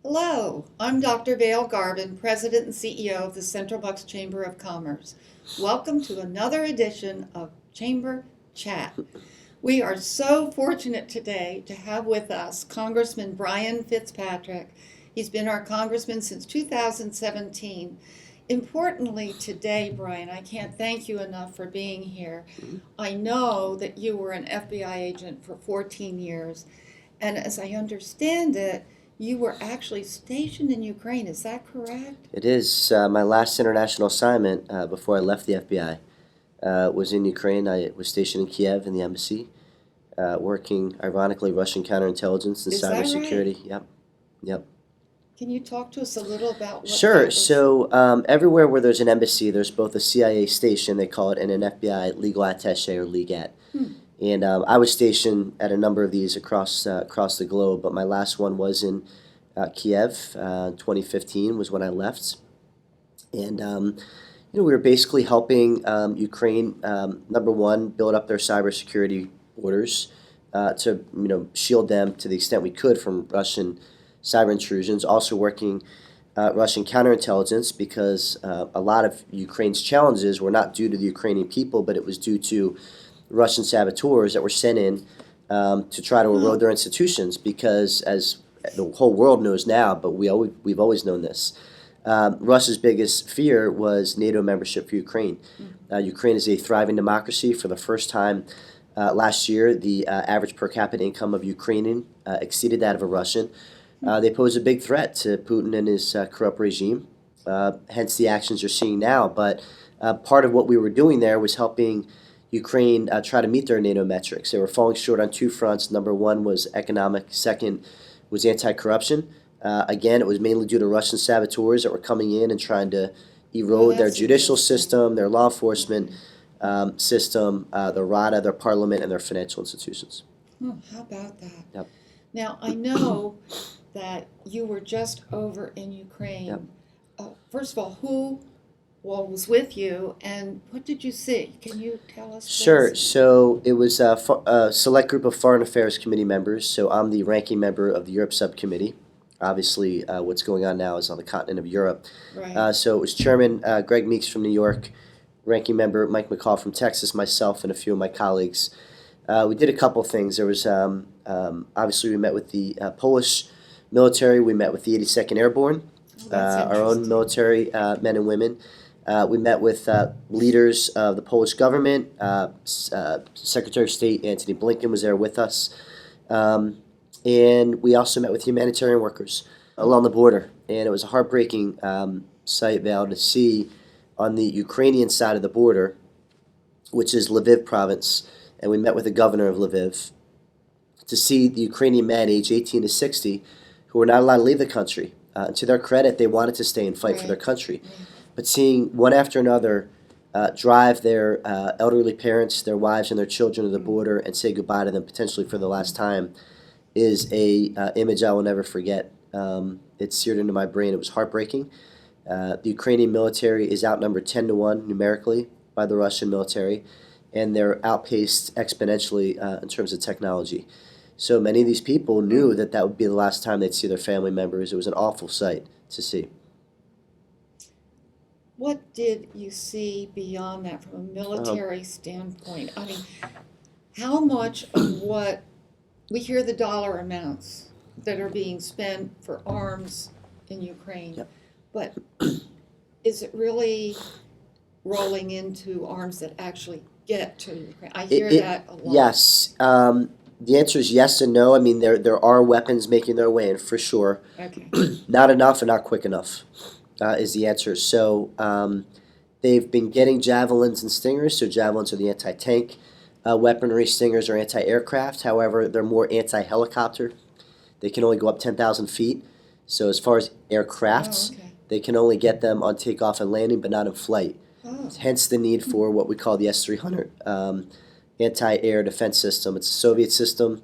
Hello, I'm Dr. Vail Garvin, President and CEO of the Central Bucks Chamber of Commerce. Welcome to another edition of Chamber Chat. We are so fortunate today to have with us Congressman Brian Fitzpatrick. He's been our congressman since 2017. Importantly, today, Brian, I can't thank you enough for being here. I know that you were an FBI agent for 14 years, and as I understand it, you were actually stationed in Ukraine. Is that correct? It is my last international assignment before I left the FBI. Was in Ukraine. I was stationed in Kiev in the embassy, working, ironically, Russian counterintelligence and Is that right? cybersecurity. Yep, yep. Can you talk to us a little about what Sure. that was? So everywhere where there's an embassy, there's both a CIA station, they call it, and an FBI legal attaché or legat. And I was stationed at a number of these across the globe, but my last one was in Kiev. 2015 was when I left, and we were basically helping Ukraine, number one, build up their cybersecurity borders to shield them to the extent we could from Russian cyber intrusions. Also working Russian counterintelligence because a lot of Ukraine's challenges were not due to the Ukrainian people, but it was due to Russian saboteurs that were sent in to try to erode their institutions. Because as the whole world knows now, but we've always known this. Russia's biggest fear was NATO membership for Ukraine. Ukraine is a thriving democracy. For the first time last year, the average per capita income of Ukrainian exceeded that of a Russian. They pose a big threat to Putin and his corrupt regime, hence the actions you're seeing now. But part of what we were doing there was helping Ukraine try to meet their NATO metrics. They were falling short on two fronts. Number one was economic. Second was anti-corruption. Again, it was mainly due to Russian saboteurs that were coming in and trying to erode their judicial system, their law enforcement system, their RADA, their parliament, and their financial institutions. Oh, how about that? Yep. Now, I know that you were just over in Ukraine. Yep. First of all, who was with you, and what did you see? Can you tell us? Sure. Please? So it was a select group of Foreign Affairs Committee members. So I'm the ranking member of the Europe Subcommittee. Obviously, what's going on now is on the continent of Europe. Right. So it was Chairman Greg Meeks from New York, Ranking Member Mike McCall from Texas, myself, and a few of my colleagues. We did a couple things. There was obviously we met with the Polish military. We met with the 82nd Airborne, That's our own interesting. military men and women. We met with leaders of the Polish government. Secretary of State Antony Blinken was there with us. And we also met with humanitarian workers along the border. And it was a heartbreaking sight, Val, to see on the Ukrainian side of the border, which is Lviv province, and we met with the governor of Lviv, to see the Ukrainian men aged 18 to 60 who were not allowed to leave the country. To their credit, they wanted to stay and fight for their country. But seeing one after another drive their elderly parents, their wives, and their children to the border and say goodbye to them potentially for the last time is a image I will never forget. It's seared into my brain. It was heartbreaking. The Ukrainian military is outnumbered 10 to 1 numerically by the Russian military, and they're outpaced exponentially in terms of technology. So many of these people knew that that would be the last time they'd see their family members. It was an awful sight to see. What did you see beyond that from a military standpoint? I mean, how much of what we hear the dollar amounts that are being spent for arms in Ukraine, Yep. but is it really rolling into arms that actually get to Ukraine? I hear that a lot. Yes. The answer is yes and no. I mean, there are weapons making their way in for sure. Okay. Not enough and not quick enough is the answer. So they've been getting javelins and stingers. So javelins are the anti-tank weaponry. Stingers are anti-aircraft. However, they're more anti-helicopter. They can only go up 10,000 feet. So as far as aircrafts, Okay. they can only get them on takeoff and landing, but not in flight. Oh, Hence the need for what we call the S-300 anti-air defense system. It's a Soviet system.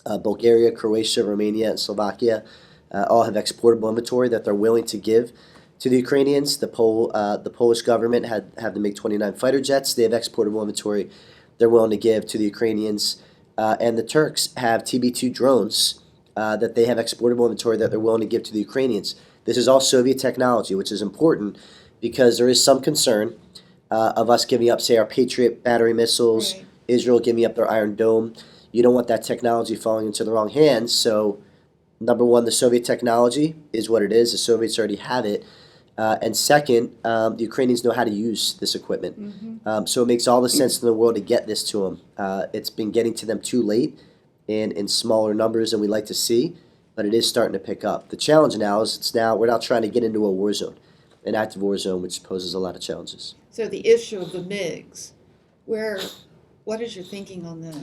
Bulgaria, Croatia, Romania, and Slovakia all have exportable inventory that they're willing to give to the Ukrainians. The Polish government have the MiG-29 fighter jets. They have exportable inventory they're willing to give to the Ukrainians. And the Turks have TB2 drones that they have exportable inventory that they're willing to give to the Ukrainians. This is all Soviet technology, which is important because there is some concern of us giving up, say, our Patriot battery missiles, Right. Israel giving up their Iron Dome. You don't want that technology falling into the wrong hands. So, number one, the Soviet technology is what it is. The Soviets already have it. And second, the Ukrainians know how to use this equipment. Mm-hmm. So it makes all the sense in the world to get this to them. It's been getting to them too late and in smaller numbers than we like to see, but it is starting to pick up. The challenge now is we're now trying to get into a war zone, an active war zone, which poses a lot of challenges. So the issue of the MiGs, what is your thinking on that?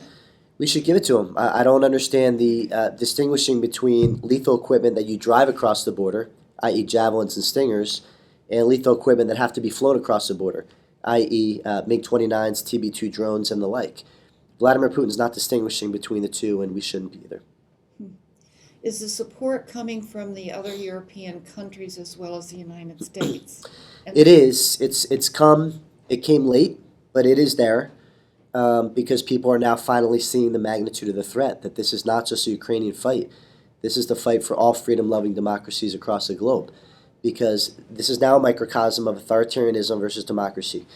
We should give it to them. I don't understand the distinguishing between lethal equipment that you drive across the border, i.e. javelins and stingers, and lethal equipment that have to be flown across the border, i.e. MiG-29s, TB-2 drones, and the like. Vladimir Putin's not distinguishing between the two, and we shouldn't be either. Is the support coming from the other European countries as well as the United States? It is. It came late, but it is there. Because people are now finally seeing the magnitude of the threat, that this is not just a Ukrainian fight. This is the fight for all freedom-loving democracies across the globe, because this is now a microcosm of authoritarianism versus democracy.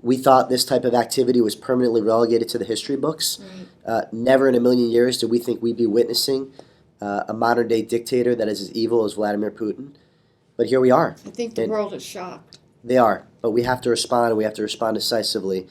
We thought this type of activity was permanently relegated to the history books. Right. Never in a million years did we think we'd be witnessing a modern-day dictator that is as evil as Vladimir Putin. But here we are. I think the world is shocked. They are, but we have to respond, and we have to respond decisively.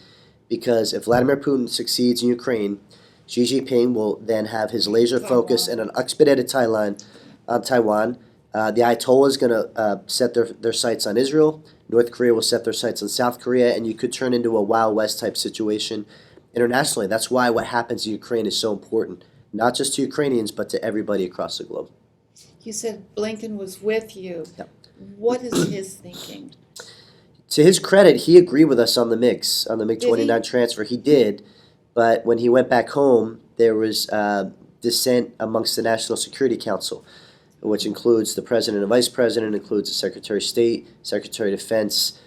Because if Vladimir Putin succeeds in Ukraine, Xi Jinping will then have his laser focus and an expedited timeline on Taiwan. The Ayatollah is going to set their sights on Israel. North Korea will set their sights on South Korea, and you could turn into a Wild West type situation internationally. That's why what happens in Ukraine is so important, not just to Ukrainians, but to everybody across the globe. You said Blinken was with you. Yep. What is his thinking? To his credit, he agreed with us on the MiGs, on the MiG-29 Did he? transfer. He did, but when he went back home, there was dissent amongst the National Security Council, which includes the President and Vice President, includes the Secretary of State, Secretary of Defense,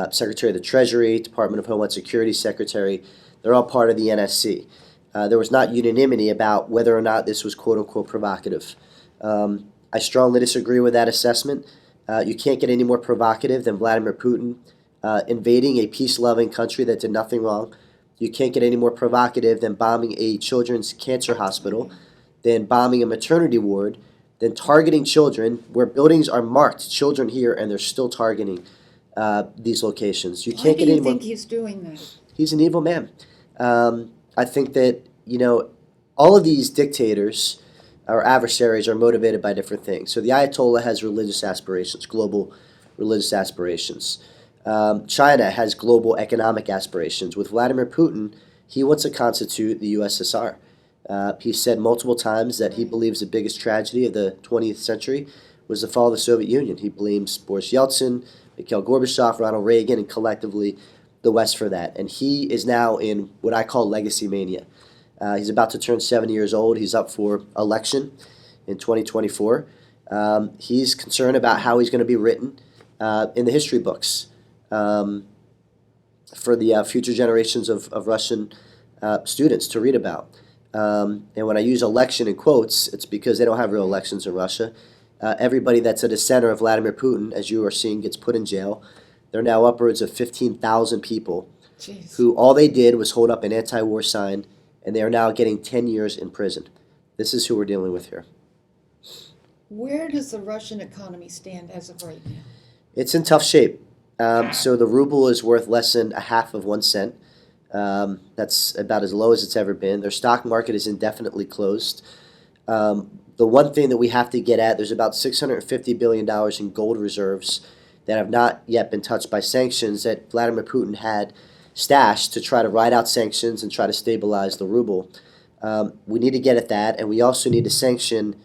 Secretary of the Treasury, Department of Homeland Security Secretary. They're all part of the NSC. There was not unanimity about whether or not this was quote-unquote provocative. I strongly disagree with that assessment. You can't get any more provocative than Vladimir Putin invading a peace-loving country that did nothing wrong. You can't get any more provocative than bombing a children's cancer hospital, than bombing a maternity ward, than targeting children where buildings are marked children here, and they're still targeting these locations. You Why can't do get any you more. think he's doing that? He's an evil man. I think that, all of these dictators, our adversaries, are motivated by different things. So the Ayatollah has religious aspirations, global religious aspirations. China has global economic aspirations. With Vladimir Putin, he wants to constitute the USSR. He said multiple times that he believes the biggest tragedy of the 20th century was the fall of the Soviet Union. He blames Boris Yeltsin, Mikhail Gorbachev, Ronald Reagan, and collectively the West for that. And he is now in what I call legacy mania. He's about to turn 70 years old. He's up for election in 2024. He's concerned about how he's going to be written in the history books for the future generations of Russian students to read about. And when I use election in quotes, it's because they don't have real elections in Russia. Everybody that's at the center of Vladimir Putin, as you are seeing, gets put in jail. There are now upwards of 15,000 people Jeez. who all they did was hold up an anti-war sign, and they are now getting 10 years in prison. This is who we're dealing with here. Where does the Russian economy stand as of right now? It's in tough shape. So the ruble is worth less than a half of 1 cent. That's about as low as it's ever been. Their stock market is indefinitely closed. The one thing that we have to get at, there's about $650 billion in gold reserves that have not yet been touched by sanctions that Vladimir Putin had stashed to try to ride out sanctions and try to stabilize the ruble. We need to get at that, and we also need to sanction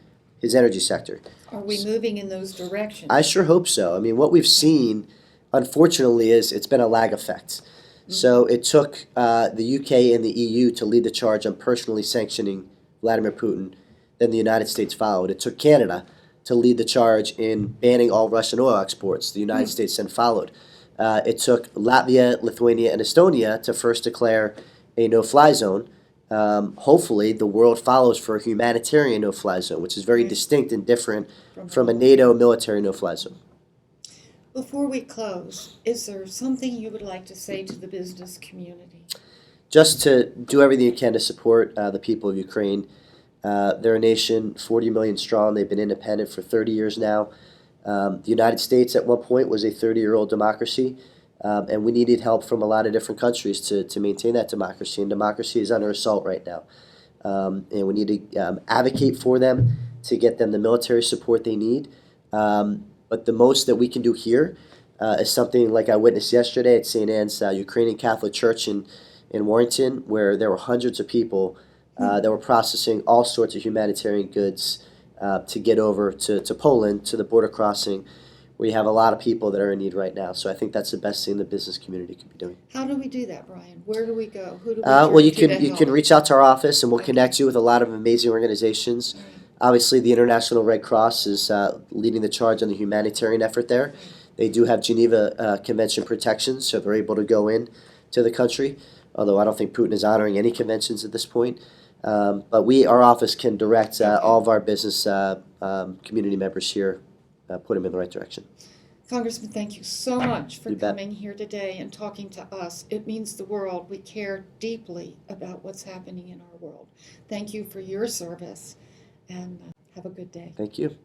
his energy sector. Are we moving in those directions? I sure hope so. I mean, what we've seen, unfortunately, is it's been a lag effect. So it took the UK and the EU to lead the charge on personally sanctioning Vladimir Putin. Then the United States followed. It took Canada to lead the charge in banning all Russian oil exports. The United States then followed. It took Latvia, Lithuania, and Estonia to first declare a no-fly zone, hopefully the world follows for a humanitarian no-fly zone, which is very Right. distinct and different from a From- NATO military no-fly zone. Before we close, is there something you would like to say to the business community? Just to do everything you can to support the people of Ukraine. They're a nation 40 million strong. They've been independent for 30 years now. The United States at one point was a 30-year-old democracy, and we needed help from a lot of different countries to maintain that democracy. And democracy is under assault right now. And we need to advocate for them to get them the military support they need. But the most that we can do here is something like I witnessed yesterday at St. Anne's Ukrainian Catholic Church in Warrington, where there were hundreds of people that were processing all sorts of humanitarian goods to get over to Poland, to the border crossing. We have a lot of people that are in need right now. So I think that's the best thing the business community can be doing. How do we do that, Brian? Where do we go? Who do we Well, turn you to can to you help? can reach out to our office, and we'll Okay. connect you with a lot of amazing organizations. All right. Obviously, the International Red Cross is leading the charge on the humanitarian effort there. They do have Geneva Convention protections, so they're able to go in to the country, although I don't think Putin is honoring any conventions at this point. But our office can direct all of our business community members here, put them in the right direction. Congressman, thank you so much for You bet. coming here today and talking to us. It means the world. We care deeply about what's happening in our world. Thank you for your service, and have a good day. Thank you.